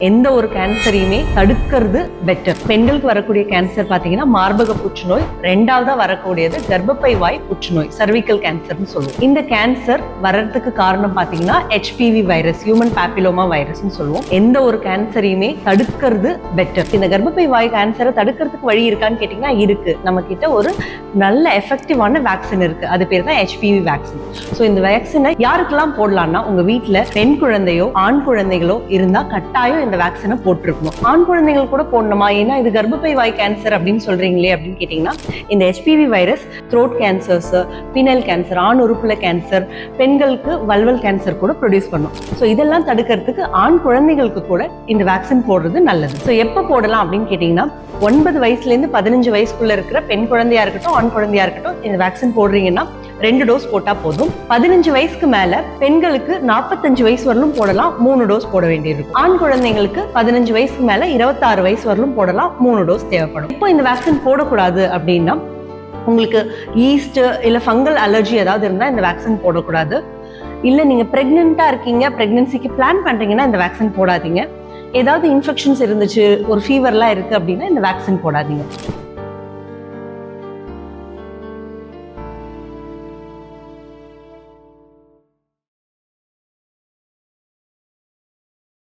எந்த ஒரு கேன்சரையுமே தடுக்கிறது பெட்டர். பெண்களுக்கு வரக்கூடிய கேன்சர் பார்த்தீங்கன்னா மார்பக புற்றுநோய், ரெண்டாவதா வரக்கூடியது கர்ப்பப்பை வாய் புற்றுநோய், சர்விக்கல் கேன்சர்னு சொல்லுவோம். இந்த கேன்சர் வர்றதுக்கு காரணம் பார்த்தீங்கன்னா HPV வைரஸ், ஹியூமன் பாப்பிலோமா வைரஸ்னு சொல்லுவோம். எந்த ஒரு கேன்சரையுமே தடுக்கிறது பெட்டர். இந்த கர்ப்பப்பை வாய் கேன்சரை தடுக்கிறதுக்கு வழி இருக்கான்னு கேட்டீங்கன்னா இருக்கு. நம்ம கிட்ட ஒரு நல்ல எஃபெக்டிவான வேக்சின் இருக்கு. அது பேர் தான் HPV வேக்சின். ஸோ இந்த வேக்சினை யாருக்கெல்லாம் போடலாம்னா, உங்க வீட்டில் பெண் குழந்தையோ ஆண் குழந்தைகளோ இருந்தா கட்டாயம் இந்த வேக்சினை போட்டிருக்கணும். ஆண் குழந்தைகள் கூட போடணுமா? ஏன்னா இது கர்ப்பப்பை வாய் கேன்சர் அப்படின்னு சொல்றீங்களே அப்படின்னு கேட்டீங்கன்னா, இந்த HPV virus throat cancers, penal cancer, ஆண் உறுப்புல கேன்சர், பெண்களுக்கு வல்வல் கேன்சர் கூட ப்ரொடியூஸ் பண்ணும். ஸோ இதெல்லாம் தடுக்கிறதுக்கு ஆண் குழந்தைகளுக்கு கூட இந்த வேக்சின் போடுறது நல்லது. ஸோ எப்போ போடலாம் அப்படின்னு கேட்டீங்கன்னா, 9 வயசுலேருந்து 15 வயசுக்குள்ள இருக்கிற பெண் குழந்தையா இருக்கட்டும் ஆண் குழந்தையா இருக்கட்டும் இந்த வேக்சின் போடுறீங்கன்னா 2 டோஸ் போட்டா போதும். 15 வயசுக்கு மேல பெண்களுக்கு 45 வயசு வரலும் போடலாம், 3 டோஸ் போட வேண்டியிருக்கும். ஆண் குழந்தைங்களுக்கு 15 வயசுக்கு மேல 26 வயசு வரலும் போடலாம், 3 டோஸ் தேவைப்படும். இப்போ இந்த வேக்சின் போடக்கூடாது அப்படின்னா, உங்களுக்கு ஈஸ்ட் இல்ல ஃபங்கல் அலர்ஜி ஏதாவது இருந்தா இந்த வேக்சின் போடக்கூடாது. இல்ல நீங்க பிரெக்னெண்டா இருக்கீங்க, பிரெக்னன்சிக்கு பிளான் பண்றீங்கன்னா இந்த வேக்சின் போடாதீங்க. ஏதாவது இன்ஃபெக்ஷன்ஸ் இருந்துச்சு, ஒரு ஃபீவர்லாம் இருக்கு அப்படின்னா இந்த வேக்சின் போடாதீங்க.